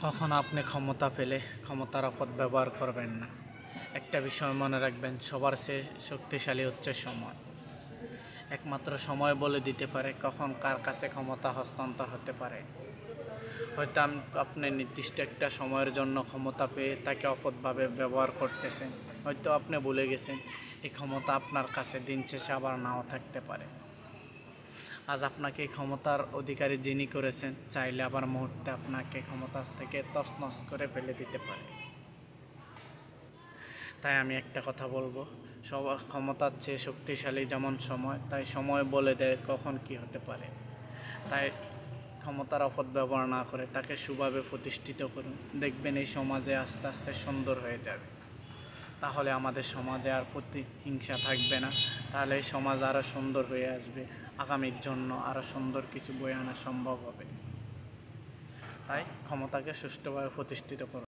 কখনো আপনি ক্ষমতা পেলে ক্ষমতার অপব্যবহার করবেন না। একটা বিষয় মনে রাখবেন, সবার চেয়ে শক্তিশালী হচ্ছে সময়। একমাত্র সময় বলে দিতে পারে কখন কার কাছে ক্ষমতা হস্তান্তর হতে পারে। হয়তো আপনি নির্দিষ্ট একটা সময়ের জন্য ক্ষমতা পেয়ে তাকে অপরভাবে ব্যবহার করতেছেন। হয়তো আপনি ভুলে গেছেন এই ক্ষমতা আপনার কাছে দিন শেষে আবার নাও থাকতে পারে। আজ আপনাকে ক্ষমতার অধিকারী যিনি করেছেন, চাইলে আবার মুহূর্তে আপনাকে ক্ষমতা থেকে তছনছ করে ফেলে দিতে পারে। তাই আমি একটা কথা বলবো, সবার ক্ষমতার চেয়ে শক্তিশালী যেমন সময়, তাই সময় বলে দেয় কখন কি হতে পারে। তাই ক্ষমতার অপব্যবহার না করে তাকে সুভাবে প্রতিষ্ঠিত করুন। দেখবেন এই সমাজে আস্তে আস্তে সুন্দর হয়ে যাবে। তাহলে আমাদের সমাজে আর প্রতিহিংসা থাকবে না। তাহলে এই সমাজ আরও সুন্দর হয়ে আসবে, আগামীর জন্য আরও সুন্দর কিছু বয়ে আনা সম্ভব হবে। তাই ক্ষমতাকে সুষ্ঠুভাবে প্রতিষ্ঠিত করুন।